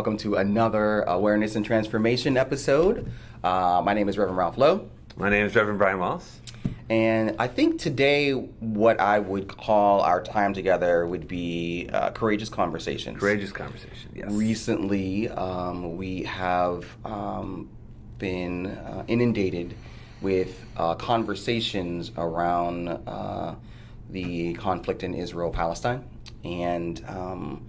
welcome to another Awareness and Transformation episode. My name is Reverend Ralph Lowe. My name is Reverend Brian Wallace. And I think today what I would call our time together would be courageous conversations. Courageous conversation, yes. Recently, we have been inundated with conversations around the conflict in Israel-Palestine. And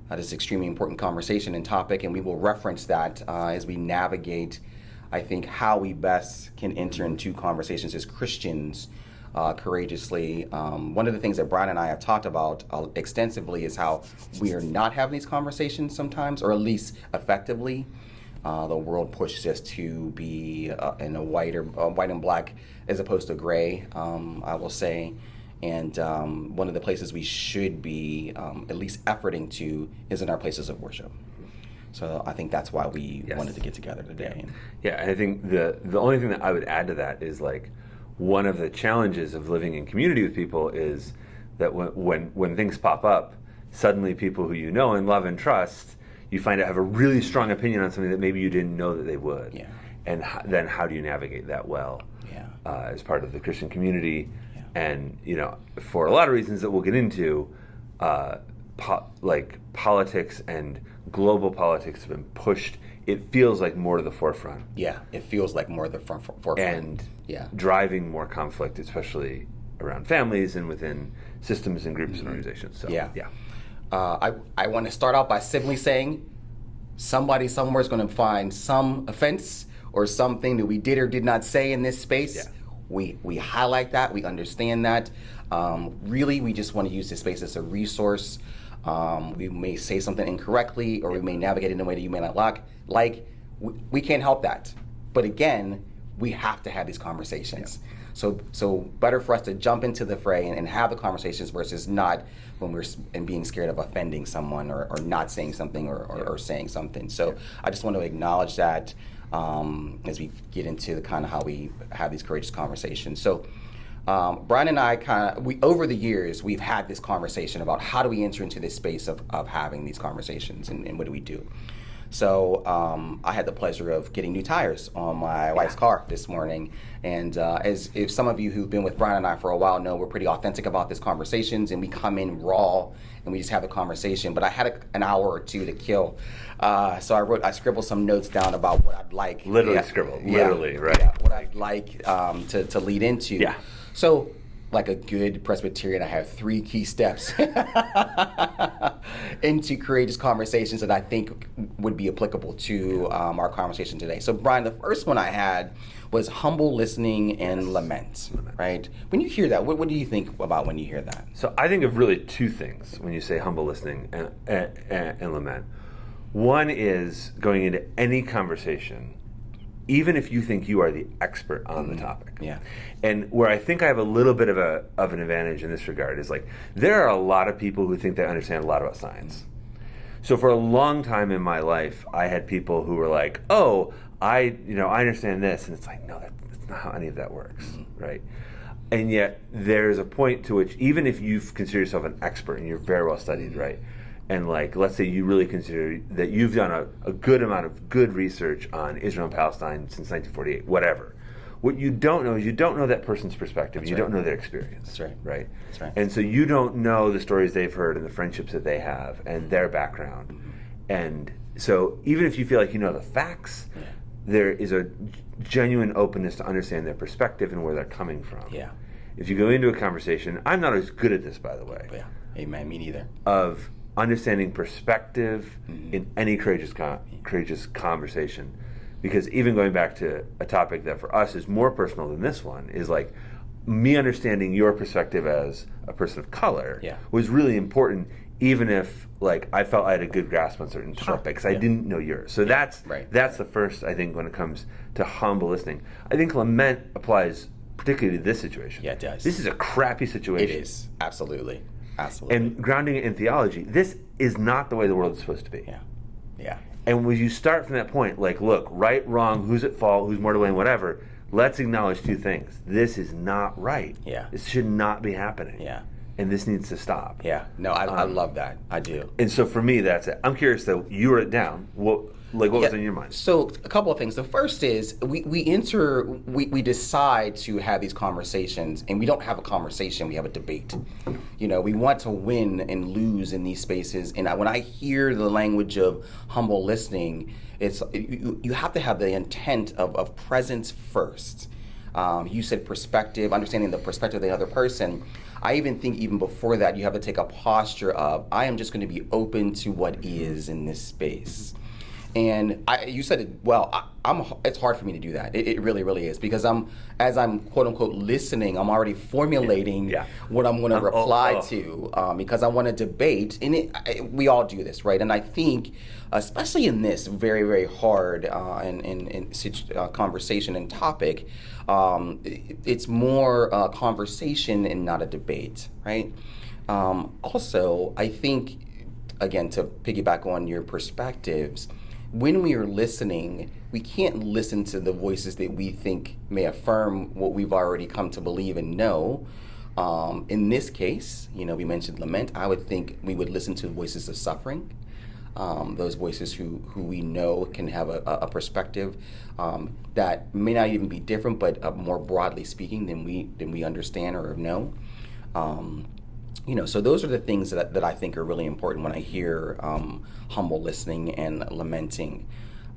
that is an extremely important conversation and topic, and we will reference that as we navigate, I think, how we best can enter into conversations as Christians courageously. One of the things that Brian and I have talked about extensively is how we are not having these conversations sometimes, or at least effectively. The world pushes us to be in a white and black as opposed to gray, I will say. And one of the places we should be at least efforting to is in our places of worship. So I think that's why we wanted to get together today. Yeah, and I think the only thing that I would add to that is, like, one of the challenges of living in community with people is that when things pop up, suddenly people who you know and love and trust, you find out have a really strong opinion on something that maybe you didn't know that they would. Yeah. And then how do you navigate that well as part of the Christian community? And, you know, for a lot of reasons that we'll get into, like politics and global politics have been pushed, it feels like, more to the forefront. Yeah, it feels like more to the forefront. And driving more conflict, especially around families and within systems and groups and organizations. So, I want to start out by simply saying somebody somewhere is going to find some offense or something that we did or did not say in this space. Yeah. We highlight that, we understand that. Really, we just want to use this space as a resource. We may say something incorrectly, or we may navigate in a way that you may not like. We can't help that. But again, we have to have these conversations. Yeah. So better for us to jump into the fray and have the conversations versus not when we're being scared of offending someone or not saying something or saying something. So I just want to acknowledge that. As we get into the kind of how we have these courageous conversations. So Brian and I over the years, we've had this conversation about how do we enter into this space of having these conversations and what do we do. So I had the pleasure of getting new tires on my wife's car this morning. And as if some of you who've been with Brian and I for a while know, we're pretty authentic about these conversations, and we come in raw and we just have a conversation. But I had an hour or two to kill. So I scribbled some notes down about what I'd like. Literally scribbled, right? Yeah, what I'd like to lead into. Yeah. So, like a good Presbyterian, I have 3 key steps into courageous conversations that I think would be applicable to our conversation today. So, Brian, the first one I had was humble listening and lament, right? When you hear that, what do you think about when you hear that? So I think of really 2 things when you say humble listening and lament. One is going into any conversation, even if you think you are the expert on the topic. Yeah. And where I think I have a little bit of an advantage in this regard is, like, there are a lot of people who think they understand a lot about science. So for a long time in my life, I had people who were like, oh, I understand this. And it's like, no, that's not how any of that works, right? And yet there's a point to which, even if you consider yourself an expert and you're very well studied, right? And, like, let's say you really consider that you've done a good amount of good research on Israel and Palestine since 1948, whatever. What you don't know is you don't know that person's perspective. You don't know their experience. That's right. Right? That's right. And so you don't know the stories they've heard and the friendships that they have and their background. And so even if you feel like you know the facts, there is a genuine openness to understand their perspective and where they're coming from. Yeah. If you go into a conversation, I'm not as good at this, by the way. Yeah. Amen. Me neither. Of understanding perspective in any courageous conversation, because even going back to a topic that for us is more personal than this one is, like, me understanding your perspective as a person of color was really important, even if, like, I felt I had a good grasp on certain topics. I didn't know yours. So that's the first, I think, when it comes to humble listening. I think lament applies particularly to this situation. Yeah, it does. This is a crappy situation. It is. Absolutely. Absolutely. And grounding it in theology, this is not the way the world is supposed to be. Yeah. Yeah. And when you start from that point, like, look, right, wrong, who's at fault, who's more to blame, whatever, let's acknowledge 2 things. This is not right. Yeah. This should not be happening. Yeah. and this needs to stop. Yeah. No, I love that. I do. And so for me, that's it. I'm curious though. You wrote it down. What was in your mind? So a couple of things. The first is we decide to have these conversations, and we don't have a conversation. We have a debate. We want to win and lose in these spaces. And when I hear the language of humble listening, it's you have to have the intent of presence first. You said perspective, understanding the perspective of the other person. I even think even before that, you have to take a posture of, I am just going to be open to what is in this space. And you said it well. It's hard for me to do that. It really, really is, because as I'm quote unquote listening, I'm already formulating what I'm going to reply to, because I want to debate. And we all do this, right? And I think, especially in this very, very hard conversation and topic, it's more conversation and not a debate, right? Also, I think, again, to piggyback on your perspectives, when we are listening, we can't listen to the voices that we think may affirm what we've already come to believe and know. In this case, we mentioned lament. I would think we would listen to voices of suffering, those voices who we know can have a perspective that may not even be different, but more broadly speaking than we understand or know. So those are the things that I think are really important when I hear humble listening and lamenting.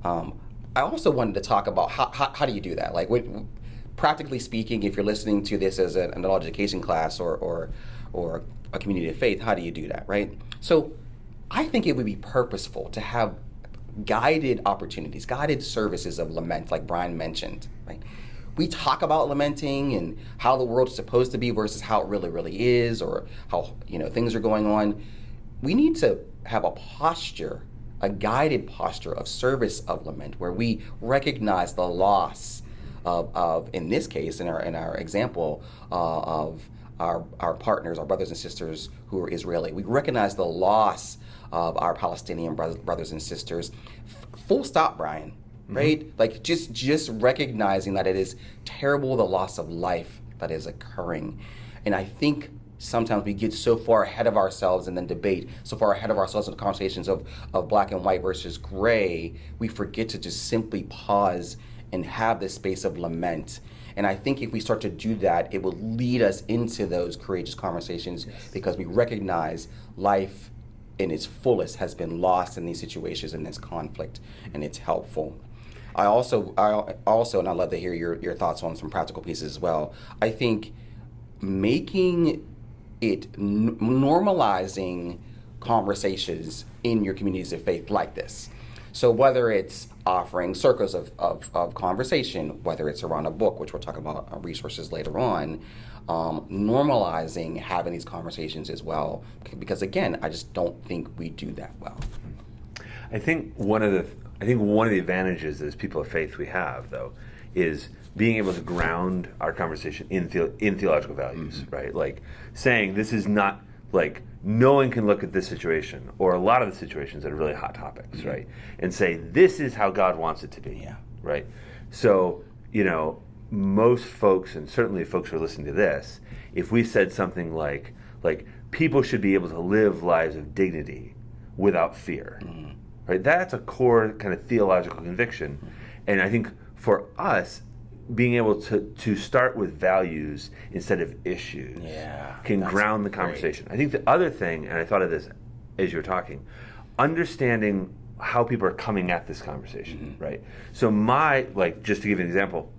I also wanted to talk about how do you do that? Like, practically speaking, if you're listening to this as an adult education class or a community of faith, how do you do that, right? So I think it would be purposeful to have guided opportunities, guided services of lament, like Brian mentioned, right? We talk about lamenting and how the world is supposed to be versus how it really, really is, or how things are going on. We need to have a posture, a guided posture of service of lament, where we recognize the loss of in this case, in our example, of our partners, our brothers and sisters who are Israeli. We recognize the loss of our Palestinian brothers and sisters. Full stop, Brian. Right? Like just recognizing that it is terrible, the loss of life that is occurring. And I think sometimes we get so far ahead of ourselves in the debate, so far ahead of ourselves in the conversations of black and white versus gray, we forget to just simply pause and have this space of lament. And I think if we start to do that, it will lead us into those courageous conversations, because we recognize life in its fullest has been lost in these situations, in this conflict, and it's helpful. I also, and I'd love to hear your thoughts on some practical pieces as well. I think making it normalizing conversations in your communities of faith like this. So whether it's offering circles of conversation, whether it's around a book, which we'll talk about resources later on, normalizing having these conversations as well, because again, I just don't think we do that well. I think one of the advantages as people of faith we have, though, is being able to ground our conversation in theological values, right? Like saying this is not like no one can look at this situation or a lot of the situations that are really hot topics, right? And say this is how God wants it to be, right? So, most folks, and certainly folks who are listening to this, if we said something like people should be able to live lives of dignity without fear, right? That's a core kind of theological conviction. And I think for us, being able to start with values instead of issues can ground the conversation. Great. I think the other thing, and I thought of this as you were talking, understanding how people are coming at this conversation, right? So just to give you an example,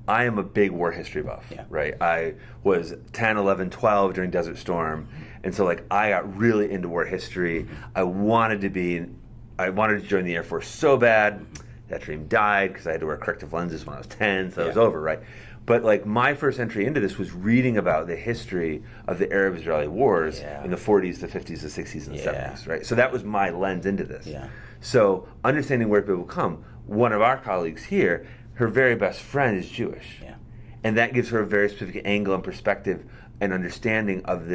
I am a big war history buff, right? I was 10, 11, 12 during Desert Storm, and so I got really into war history. I wanted to join the Air Force so bad. That dream died because I had to wear corrective lenses when I was 10, so it was over, right? But my first entry into this was reading about the history of the Arab-Israeli wars in the 40s, the 50s, the 60s, and the 70s, right? So that was my lens into this. So understanding where people come, one of our colleagues here, her very best friend is Jewish. And that gives her a very specific angle and perspective and understanding of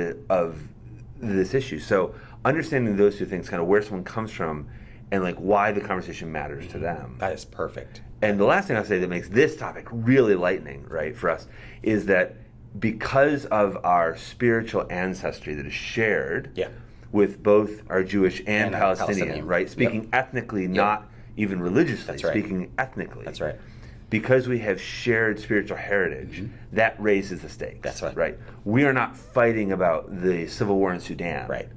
this issue. So understanding those two things, kind of where someone comes from and why the conversation matters to them. That is perfect. And the last thing I'll say that makes this topic really lightning, right, for us, is that because of our spiritual ancestry that is shared Yeah. with both our Jewish and our Palestinian, right? Speaking ethnically, not even religiously, That's right. speaking ethnically. That's right. Because we have shared spiritual heritage, that raises the stakes. That's right. Right. We are not fighting about the civil war in Sudan. Right.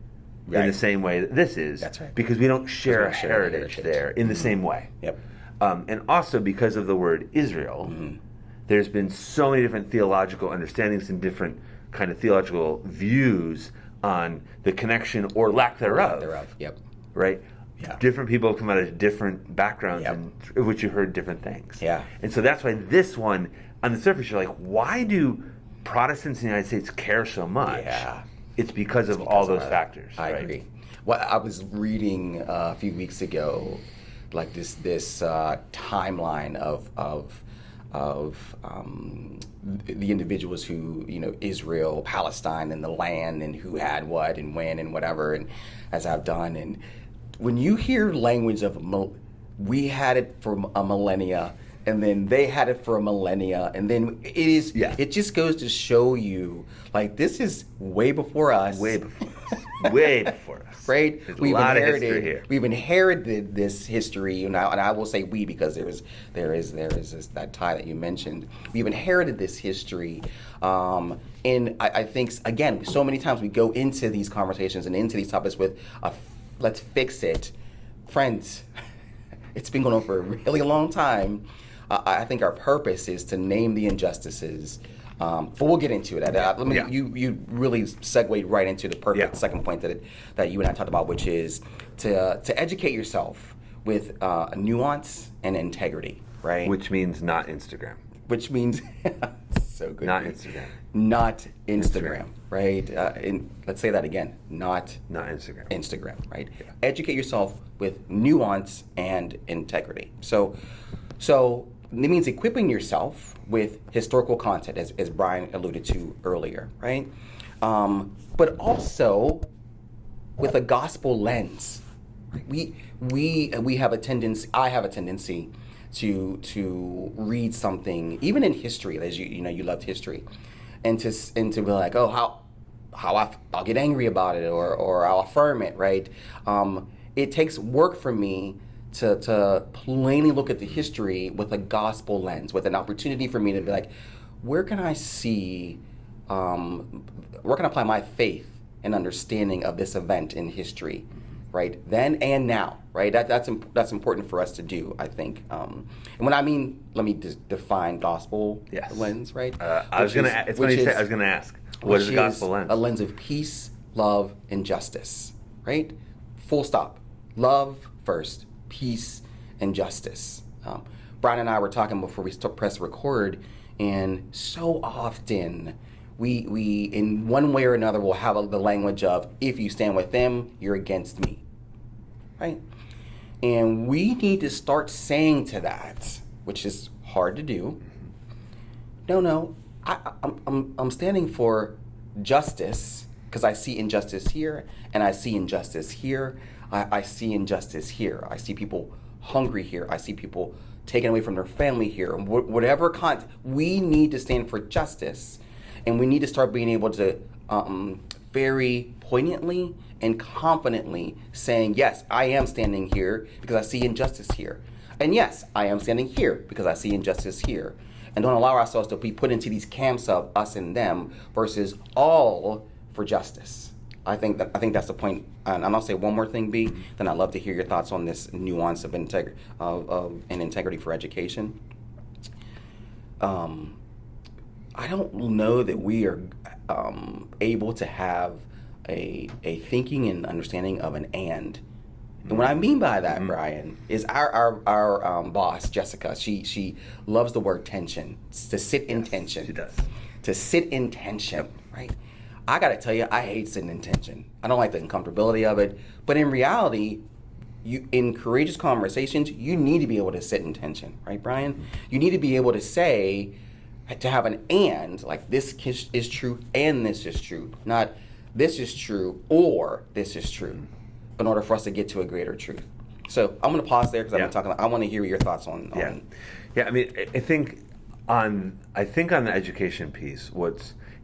In the same way that this is. That's right. Because we don't share a share heritage there in the same way. Yep. And also because of the word Israel, there's been so many different theological understandings and different kind of theological views on the connection or lack thereof. Yep. Right? Yeah. Different people come out of different backgrounds Yep. in which you heard different things. Yeah. And so that's why this one, on the surface, you're like, why do Protestants in the United States care so much? Yeah. It's because of all those factors. I agree. Well, I was reading a few weeks ago, like this timeline of the individuals who, Israel, Palestine, and the land, and who had what and when and whatever, and as I've done. And when you hear language of we had it for a millennia, and then they had it for a millennia, and then it just goes to show you, like, this is way before us. Way before us. Way before us. Right? There's a lot of history here. We've inherited this history, and I will say we, because there is that tie that you mentioned. We've inherited this history, and I think, again, so many times we go into these conversations and into these topics with let's fix it. Friends, it's been going on for a really long time. I think our purpose is to name the injustices, but we'll get into it. You really segued right into the perfect second point that you and I talked about, which is to educate yourself with nuance and integrity, right? Which means not Instagram. Which means so good. Not Instagram. Not Instagram, right? Let's say that again. Not Instagram. Instagram, right? Yeah. Educate yourself with nuance and integrity. So it means equipping yourself with historical content, as Brian alluded to earlier, right? But also with a gospel lens. We have a tendency. I have a tendency to read something, even in history, as you loved history, and to be like, oh, I'll get angry about it, or I'll affirm it, right? It takes work for me to plainly look at the history with a gospel lens, with an opportunity for me to be like, where can I see, where can I apply my faith and understanding of this event in history, right? Then and now, right? That's important for us to do, I think. And when I mean, let me define gospel lens, right? I was going to ask, what is a gospel lens? A lens of peace, love, and justice, right? Full stop. Love first. Peace and justice. Brian and I were talking before we press record, and so often we in one way or another will have the language of, if you stand with them, you're against me, right? And we need to start saying to that, which is hard to do. No, I'm standing for justice because I see injustice here, and I see injustice here. I see injustice here. I see people hungry here. I see people taken away from their family here. Whatever we need to stand for justice, and we need to start being able to very poignantly and confidently saying, yes, I am standing here because I see injustice here. And yes, I am standing here because I see injustice here. And don't allow ourselves to be put into these camps of us and them versus all for justice. I think that's the point. And I'll say one more thing, B. Then I'd love to hear your thoughts on this nuance of integrity for education. I don't know that we are able to have a thinking and understanding of an and. And what I mean by that, Brian, is our boss, Jessica, she loves the word tension. It's to sit in tension. She does. To sit in tension, right? I gotta tell you, I hate sitting in tension. I don't like the uncomfortability of it. But in reality, in courageous conversations, you need to be able to sit in tension, right, Brian? You need to be able to say, to have an and, like this is true and this is true, not this is true or this is true, in order for us to get to a greater truth. So I'm going to pause there because I've been talking. I want to hear your thoughts on. Yeah. I mean, I think on the education piece,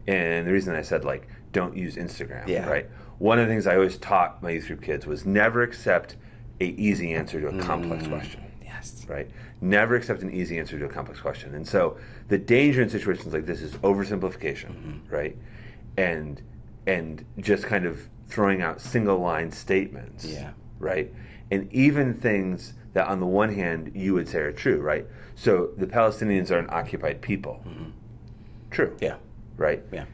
And the reason I said, like, don't use Instagram, Yeah. right? One of the things I always taught my youth group kids was never accept a easy answer to a complex question. Yes. Right? Never accept an easy answer to a complex question. And so the danger in situations like this is oversimplification, right? And just kind of throwing out single line statements, Yeah. right? And even things that on the one hand you would say are true, right? So the Palestinians are an occupied people. True. Yeah. Right? Yeah.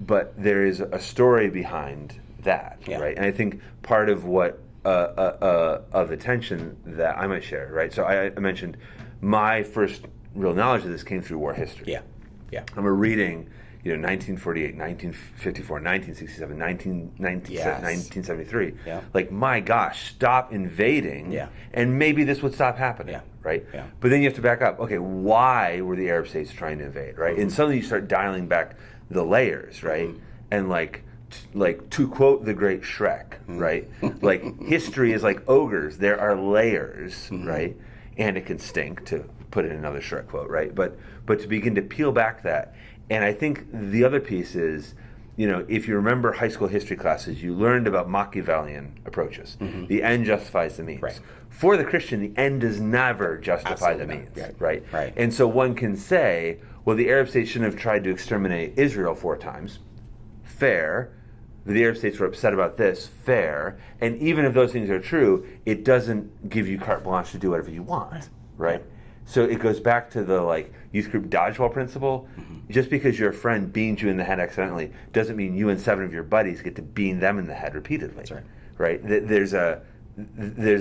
But there is a story behind that, Yeah. right? And I think part of what of the tension that I might share, right? So I mentioned my first real knowledge of this came through war history. Yeah. Yeah. And we're reading, 1948, 1954, 1967, 1973. Yeah. Like, my gosh, stop invading, Yeah. and maybe this would stop happening, Yeah. right? Yeah. But then you have to back up. Okay, why were the Arab states trying to invade, right? And suddenly you start dialing back the layers, right? And like to quote the great Shrek, right? Like, history is like ogres. There are layers, right? And it can stink, to put in another Shrek quote, right? But to begin to peel back that. And I think the other piece is, if you remember high school history classes, you learned about Machiavellian approaches. The end justifies the means. Right. For the Christian, the end does never justify Absolutely the not. means, Right. right? And so one can say, well, the Arab states shouldn't have tried to exterminate Israel 4 times. Fair. The Arab states were upset about this. Fair. And even if those things are true, it doesn't give you carte blanche to do whatever you want, right? So it goes back to the youth group dodgeball principle. Just because your friend beans you in the head accidentally doesn't mean you and 7 of your buddies get to bean them in the head repeatedly. That's right. Right? There's a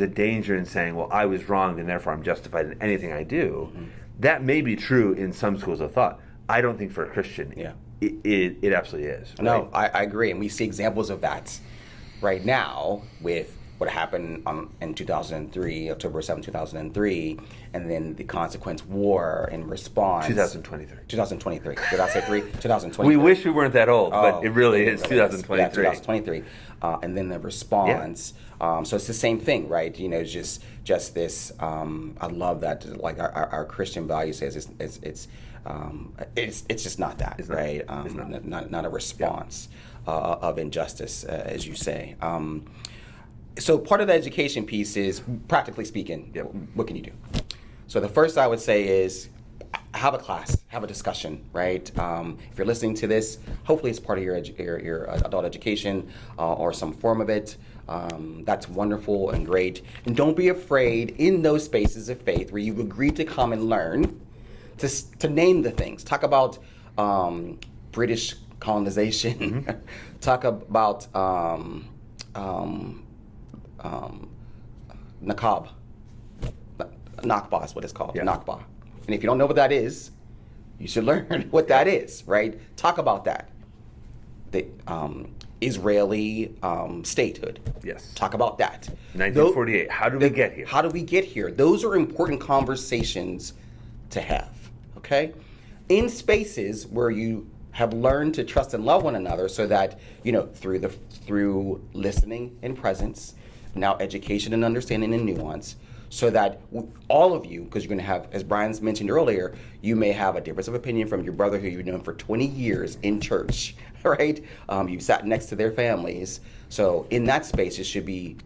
danger in saying, well, I was wronged and therefore I'm justified in anything I do. That may be true in some schools of thought. I don't think for a Christian it absolutely is. Right? No, I agree. And we see examples of that right now with what happened in 2003, October 7, 2003, and then the consequent war in response. 2023. 2023. Did I say 3? 2023. We wish we weren't that old, but it really is really 2023. Yeah, 2023. And then the response. So it's the same thing, right? It's just this. I love that. Like our Christian value says, it's just not that, It's not. right? It's not. Not a response of injustice, as you say. So part of the education piece is, practically speaking, what can you do? So the first I would say is have a class, have a discussion, right? If you're listening to this, hopefully it's part of your adult education or some form of it. That's wonderful and great. And don't be afraid in those spaces of faith where you've agreed to come and learn to name the things. Talk about British colonization. Talk about Nakba is what it's called. Yeah. Nakba. And if you don't know what that is, you should learn what that is, right? Talk about that. The Israeli statehood. Yes. Talk about that. 1948. How did we get here? How do we get here? Those are important conversations to have, okay? In spaces where you have learned to trust and love one another so that, through listening and presence, now education and understanding and nuance, so that all of you, because you're going to have, as Brian's mentioned earlier, you may have a difference of opinion from your brother who you've known for 20 years in church, right? You've sat next to their families. So in that space, you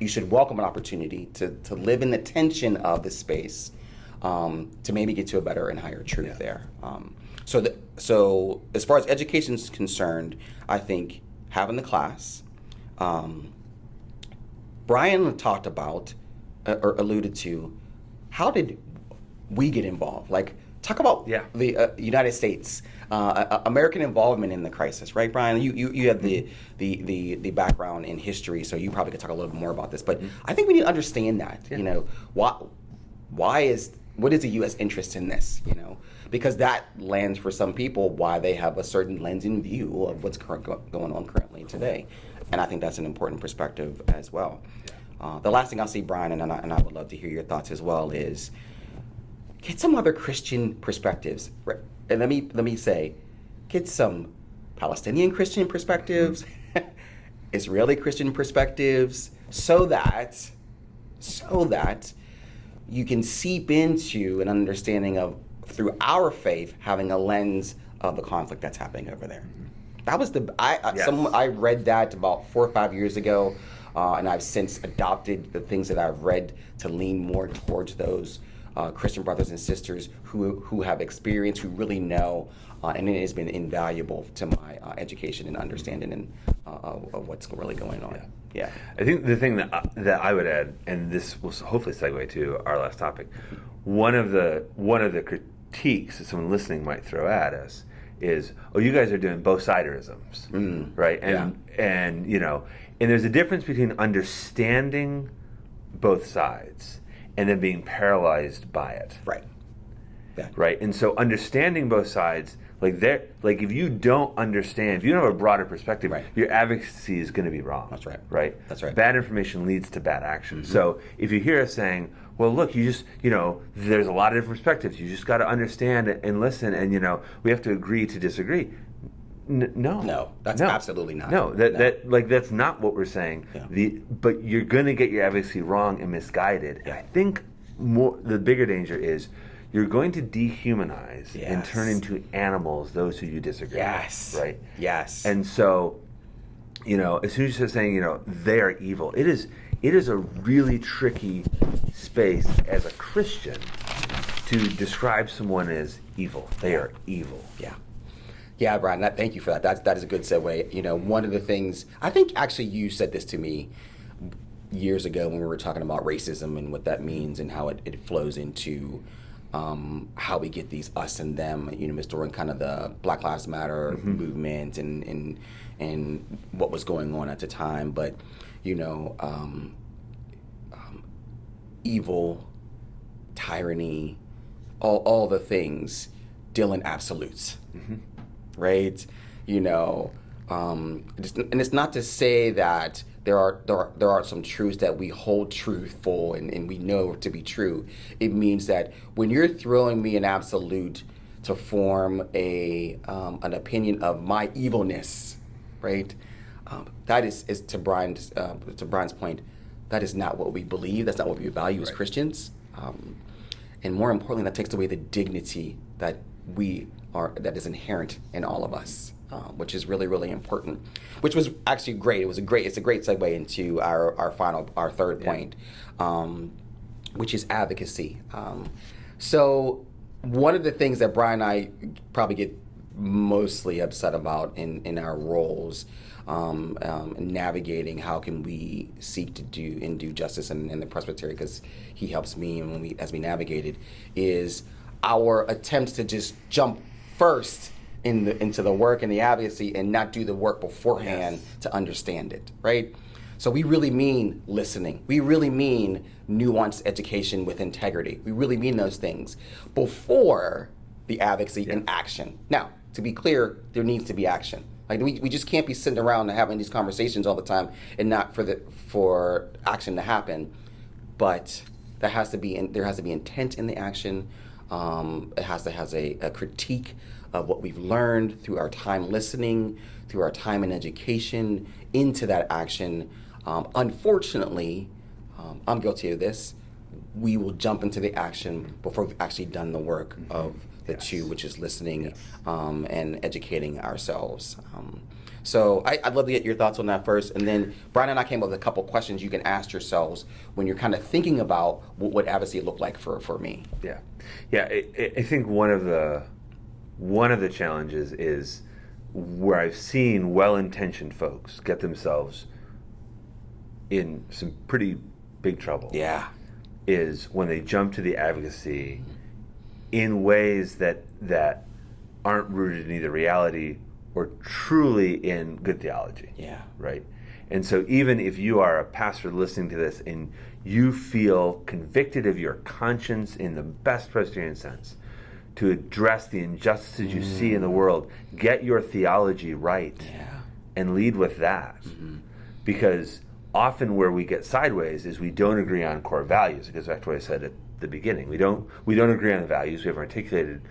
should welcome an opportunity to live in the tension of the space, to maybe get to a better and higher truth there. So as far as education is concerned, I think having the class, Brian talked about or alluded to, how did we get involved? Like, talk about the United States, American involvement in the crisis, right, Brian? You have the background in history, so you probably could talk a little bit more about this. But I think we need to understand that. What is the U.S. interest in this? Because that lands for some people why they have a certain lens in view of what's going on currently today, and I think that's an important perspective as well. The last thing I'll say, Brian, and I would love to hear your thoughts as well, is get some other Christian perspectives. Right? And let me say, get some Palestinian Christian perspectives, Israeli Christian perspectives, so that you can seep into an understanding of, through our faith, having a lens of the conflict that's happening over there. Mm-hmm. That was Yes. I read that about 4 or 5 years ago, and I've since adopted the things that I've read to lean more towards those Christian brothers and sisters who have experience, who really know, and it has been invaluable to my education and understanding of what's really going on. Yeah. I think the thing that I would add, and this will hopefully segue to our last topic, one of the critiques that someone listening might throw at us is, oh, you guys are doing both siderisms, right? And you know, and there's a difference between understanding both sides and then being paralyzed by it. Right. Yeah. Right. And so understanding both sides, like if you don't understand, if you don't have a broader perspective, right, your advocacy is going to be wrong. That's right. Right. That's right. Bad information leads to bad action. So if you hear us saying, well, look, there's a lot of different perspectives. You just got to understand and listen, and we have to agree to disagree. No, that's absolutely not. No, that's not what we're saying. Yeah. But you're going to get your advocacy wrong and misguided. Yeah. And I think the bigger danger is you're going to dehumanize and turn into animals those who you disagree with. Right? Yes. And so, as soon as you start saying, they are evil, it is a really tricky space as a Christian to describe someone as evil. They are evil. Yeah. Yeah, Brian, thank you for that. That is a good segue. One of the things, I think actually you said this to me years ago when we were talking about racism and what that means and how it flows into how we get these us and them, during kind of the Black Lives Matter movement and what was going on at the time. But, evil, tyranny, all the things deal in absolutes. Right, and it's not to say that there are some truths that we hold truthful and we know to be true. It means that when you're throwing me an absolute to form an opinion of my evilness, right? That is to Brian's point. That is not what we believe. That's not what we value as Christians. And more importantly, that takes away the dignity that that is inherent in all of us, which is really, really important. Which was actually great. It's a great segue into our third point, which is advocacy. So one of the things that Brian and I probably get mostly upset about in our roles, navigating how can we seek to do justice in the presbytery, because he helps me and as we navigate it, is our attempts to just jump first into the work and the advocacy and not do the work beforehand to understand it, right? So we really mean listening. We really mean nuanced education with integrity. We really mean those things before the advocacy and action. Now, to be clear, there needs to be action. Like we just can't be sitting around and having these conversations all the time and not for action to happen. But there has to be intent in the action. It has to have a critique of what we've learned through our time listening, through our time in education, into that action. Unfortunately, I'm guilty of this. We will jump into the action before we've actually done the work of the two, which is listening and educating ourselves. So I'd love to get your thoughts on that first. And then Brian and I came up with a couple questions you can ask yourselves when you're kind of thinking about what advocacy looked like for me. Yeah. I think one of the challenges is where I've seen well-intentioned folks get themselves in some pretty big trouble. Yeah. Is when they jump to the advocacy in ways that aren't rooted in either reality or truly in good theology. Yeah. Right? And so even if you are a pastor listening to this and you feel convicted of your conscience in the best Presbyterian sense to address the injustices you see in the world, get your theology right and lead with that. Because often where we get sideways is we don't agree on core values. It goes back to what I said at the beginning. We don't agree on the values. We have articulated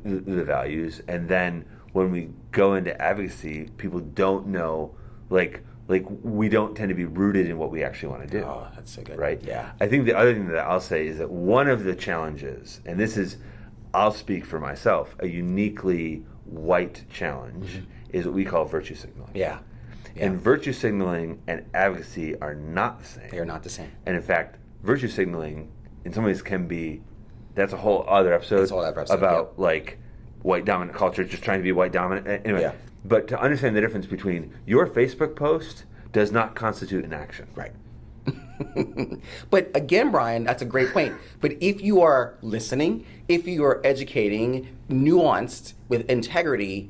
the values, and then when we go into advocacy, people don't know, like we don't tend to be rooted in what we actually want to do. Oh, that's so good. Right? Yeah. I think the other thing that I'll say is that one of the challenges, and this is, I'll speak for myself, a uniquely white challenge is what we call virtue signaling. Yeah. And virtue signaling and advocacy are not the same. They are not the same. And in fact, virtue signaling in some ways can be, that's a whole other episode, about like white dominant culture, just trying to be white dominant. Anyway, but to understand the difference between your Facebook post does not constitute an action. Right. But again, Brian, that's a great point. But if you are listening, if you are educating, nuanced, with integrity,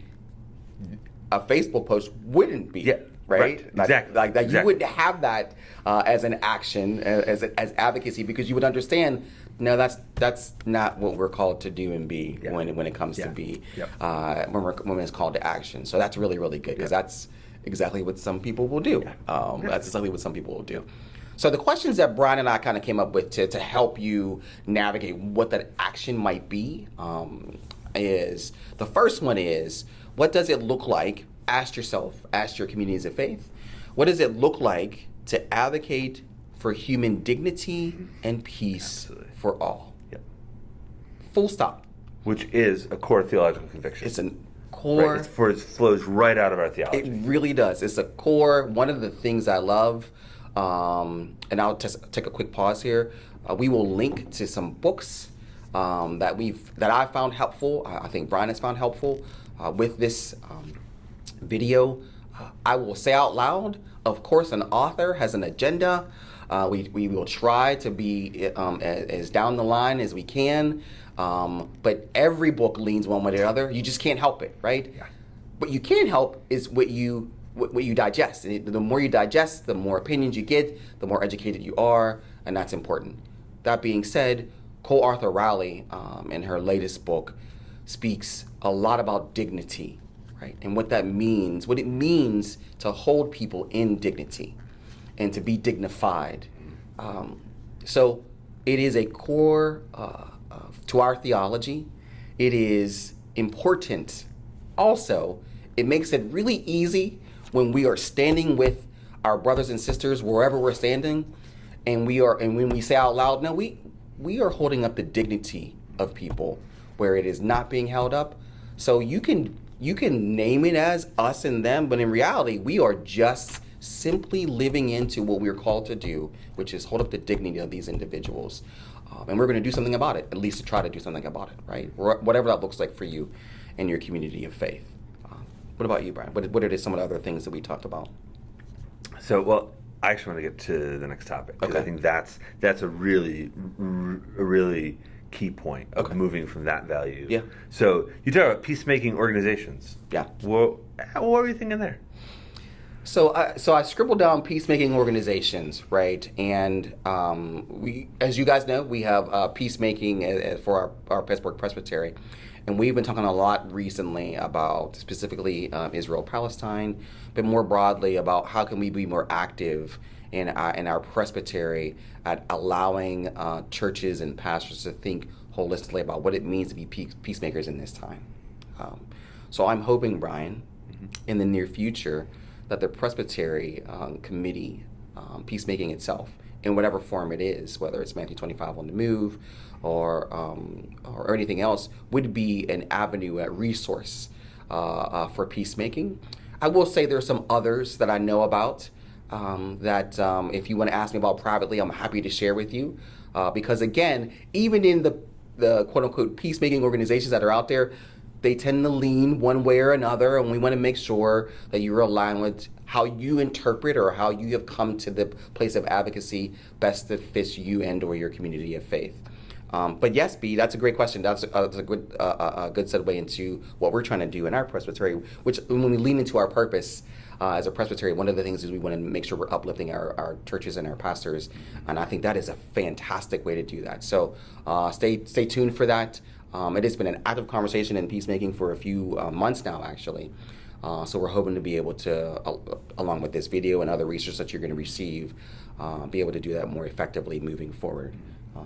a Facebook post wouldn't be. Yeah. Right? Exactly. Like that, exactly. You wouldn't have that as an action, as advocacy, because you would understand. No, that's not what we're called to do and be when it comes to be when it's called to action. So that's really, really good, because that's exactly what some people will do. That's exactly what some people will do. So the questions that Brian and I kind of came up with to help you navigate what that action might be is, the first one is, what does it look like? Ask yourself, ask your communities of faith, what does it look like to advocate for human dignity and peace for all? Yep. Full stop. Which is a core theological conviction. It's a core. Right. It flows right out of our theology. It really does. It's a core. One of the things I love, and I'll just take a quick pause here. We will link to some books that I found helpful. I think Brian has found helpful with this video. I will say out loud, of course, an author has an agenda. We will try to be as down the line as we can, but every book leans one way or the other. You just can't help it, right? Yeah. What you can help is what you digest. And the more you digest, the more opinions you get, the more educated you are, and that's important. That being said, co-author Riley, in her latest book, speaks a lot about dignity, right? And what that means, what it means to hold people in dignity and to be dignified. So it is a core to our theology. It is important. Also, it makes it really easy when we are standing with our brothers and sisters wherever we're standing, and when we say out loud, no, we are holding up the dignity of people where it is not being held up. So you can name it as us and them, but in reality, we are just simply living into what we're called to do, which is hold up the dignity of these individuals. And we're going to do something about it, at least to try to do something about it, right? Whatever that looks like for you and your community of faith. What about you, Brian? What are some of the other things that we talked about? So, well, I actually want to get to the next topic, because I think that's a really key point of moving from that value. Yeah. So you talk about peacemaking organizations. Yeah. What were you thinking there? So I scribbled down peacemaking organizations, right? And we, as you guys know, we have peacemaking for our Pittsburgh Presbytery. And we've been talking a lot recently about specifically Israel, Palestine, but more broadly about how can we be more active in our presbytery at allowing churches and pastors to think holistically about what it means to be peacemakers in this time. So I'm hoping, Brian, in the near future, that the presbytery committee, peacemaking itself, in whatever form it is, whether it's Matthew 25 on the move or anything else, would be an avenue, a resource for peacemaking. I will say there's some others that I know about that if you want to ask me about privately, I'm happy to share with you. Because again, even in the quote unquote peacemaking organizations that are out there, they tend to lean one way or another, and we want to make sure that you're aligned with how you interpret or how you have come to the place of advocacy best that fits you and or your community of faith. But yes, B, that's a great question. That's a good segue into what we're trying to do in our presbytery, which when we lean into our purpose as a presbytery, one of the things is we want to make sure we're uplifting our churches and our pastors, and I think that is a fantastic way to do that. So stay tuned for that. It has been an active conversation in peacemaking for a few months now, actually. So we're hoping to be able to, along with this video and other research that you're going to receive, be able to do that more effectively moving forward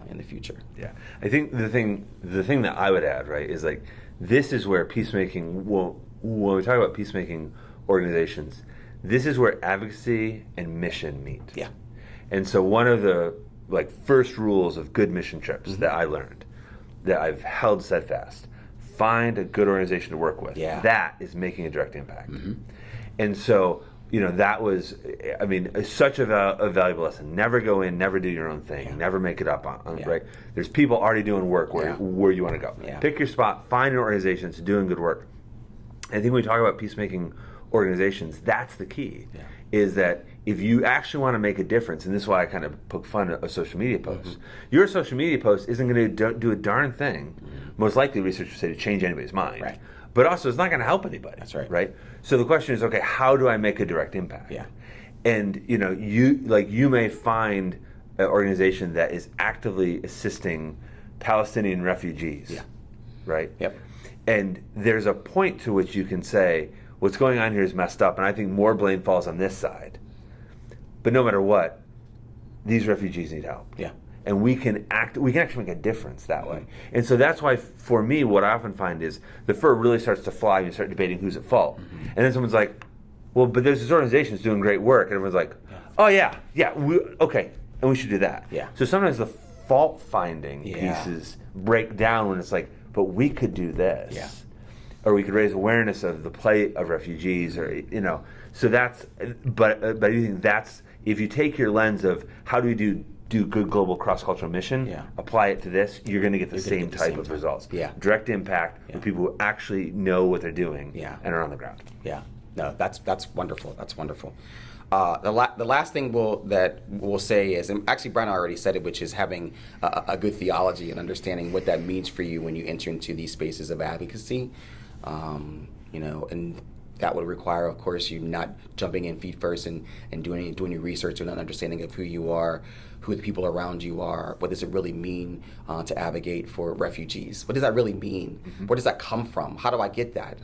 in the future. Yeah, I think the thing that I would add, right, is like this is where peacemaking. When we talk about peacemaking organizations, this is where advocacy and mission meet. Yeah. And so one of the first rules of good mission trips that I learned, that I've held steadfast: find a good organization to work with. Yeah. That is making a direct impact. And so, that was, such a valuable lesson. Never go in, never do your own thing, never make it up on right? There's people already doing work where you want to go. Yeah. Pick your spot, find an organization that's doing good work. I think when we talk about peacemaking organizations, that's the key, is that if you actually want to make a difference, and this is why I kind of poke fun at a social media post, your social media post isn't going to do a darn thing, most likely researchers say, to change anybody's mind. Right. But also, it's not going to help anybody. That's right. Right? So the question is, okay, how do I make a direct impact? Yeah. And, you may find an organization that is actively assisting Palestinian refugees. Yeah. Right? Yep. And there's a point to which you can say, what's going on here is messed up, and I think more blame falls on this side. But no matter what, these refugees need help. Yeah. And we can actually make a difference that way. And so that's why, for me, what I often find is the fur really starts to fly when you start debating who's at fault. And then someone's like, well, but there's this organization that's doing great work. And everyone's like, oh, yeah, okay, and we should do that. Yeah. So sometimes the fault-finding pieces break down when it's like, but we could do this. Yeah. Or we could raise awareness of the plight of refugees, or, So that's, but I do think that's, if you take your lens of how do we do good global cross-cultural mission, apply it to this, you're going to get the same type of results. Yeah. Direct impact with people who actually know what they're doing and are on the ground. Yeah. No, that's wonderful. That's wonderful. The last thing we'll say is, and actually Brian already said it, which is having a good theology and understanding what that means for you when you enter into these spaces of advocacy. And that would require, of course, you not jumping in feet first and doing your research and an understanding of who you are, who the people around you are. What does it really mean to advocate for refugees? What does that really mean? Where does that come from? How do I get that?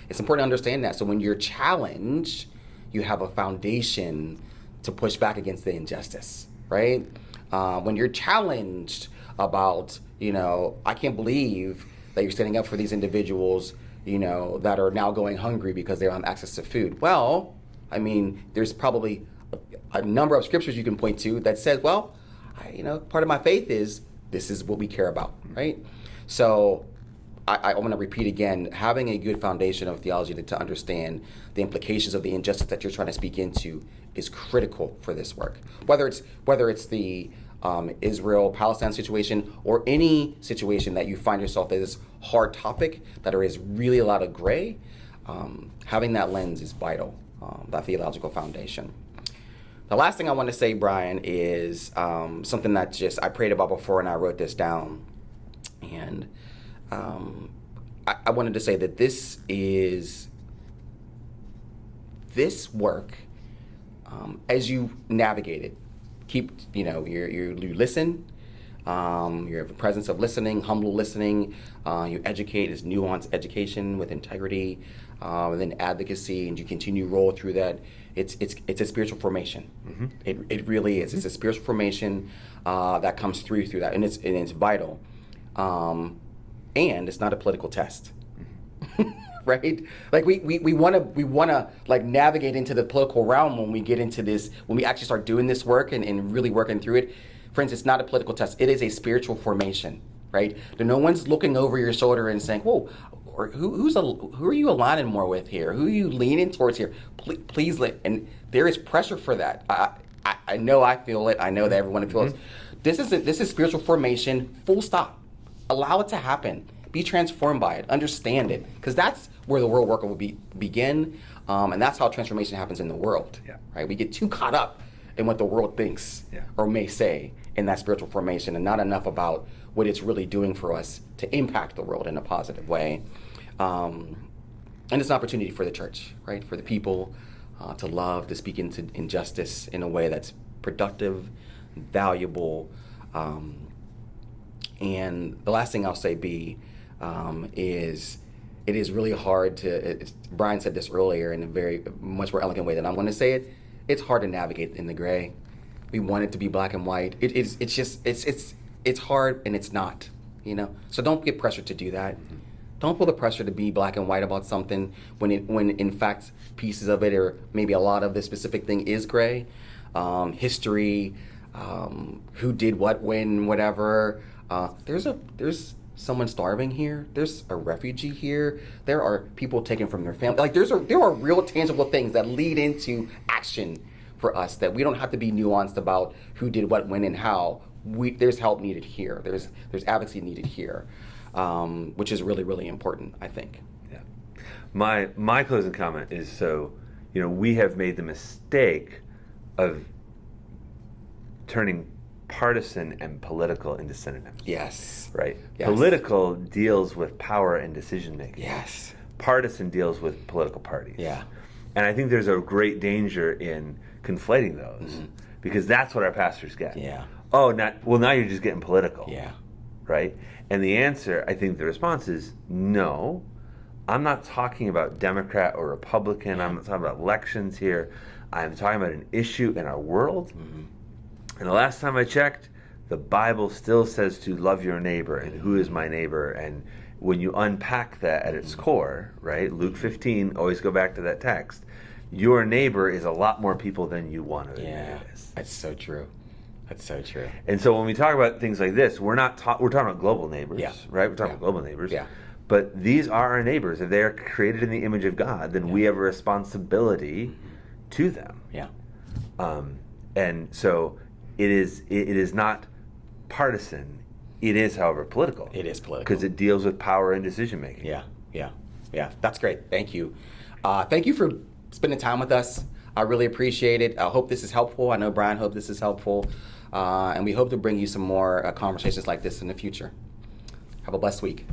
It's important to understand that. So when you're challenged, you have a foundation to push back against the injustice, right? When you're challenged about, I can't believe that you're standing up for these individuals, that are now going hungry because they don't have access to food. Well, there's probably a number of scriptures you can point to that says, well, part of my faith is this is what we care about, right? So I want to repeat again, having a good foundation of theology to understand the implications of the injustice that you're trying to speak into is critical for this work. Whether it's the Israel-Palestine situation or any situation that you find yourself in this hard topic that there is really a lot of gray, having that lens is vital, that theological foundation. The last thing I want to say, Brian, is something that I prayed about before and I wrote this down. And I wanted to say that this work, as you navigate it, you listen, you have a presence of listening, humble listening, you educate, it's nuanced education with integrity, and then advocacy, and you continue to roll through that. It's a spiritual formation. It really is. It's a spiritual formation that comes through that, and it's vital. And it's not a political test. Right? Like we want to like navigate into the political realm when we get into this, when we actually start doing this work and really working through it. Friends, it's not a political test. It is a spiritual formation, right? No one's looking over your shoulder and saying, whoa, or who are you aligning more with here? Who are you leaning towards here? Please let, and there is pressure for that. I know I feel it. I know that everyone feels it. This is spiritual formation, full stop. Allow it to happen. Be transformed by it. Understand it. Because that's where the world work will begin. And that's how transformation happens in the world. Yeah. Right? We get too caught up in what the world thinks or may say in that spiritual formation, and not enough about what it's really doing for us to impact the world in a positive way. And it's an opportunity for the church, right? For the people to love, to speak into injustice in a way that's productive, valuable. And the last thing I'll say, is it is really hard to, Brian said this earlier in a very much more elegant way than I'm going to say it. It's hard to navigate in the gray. We want it to be black and white. It's hard, and it's not, So don't get pressured to do that. Don't feel the pressure to be black and white about something when in fact pieces of it, or maybe a lot of the specific thing, is gray. History, who did what, when, whatever. There's someone starving here. There's a refugee here. There are people taken from their family. Like there are real tangible things that lead into action for us that we don't have to be nuanced about who did what, when, and how. There's help needed here. There's advocacy needed here, which is really, really important, I think. Yeah. My closing comment is, so, we have made the mistake of turning partisan and political into synonyms. Yes. Right? Yes. Political deals with power and decision making. Yes. Partisan deals with political parties. Yeah. And I think there's a great danger in conflating those, because that's what our pastors get. Yeah. Oh, now you're just getting political. Yeah. Right? And the answer, I think the response is no. I'm not talking about Democrat or Republican. I'm not talking about elections here. I'm talking about an issue in our world. And the last time I checked, the Bible still says to love your neighbor, and who is my neighbor? And when you unpack that at its core, right? Luke 15, always go back to that text. Your neighbor is a lot more people than you want to admit it is. That's so true. That's so true. And so when we talk about things like this, we're talking about global neighbors, right? We're talking about global neighbors. Yeah. But these are our neighbors. If they are created in the image of God, then we have a responsibility to them. Yeah. And so it is not partisan. It is, however, political. It is political. Because it deals with power and decision making. Yeah. That's great. Thank you. Thank you for spending time with us. I really appreciate it. I hope this is helpful. I know Brian hoped this is helpful. And we hope to bring you some more conversations like this in the future. Have a blessed week.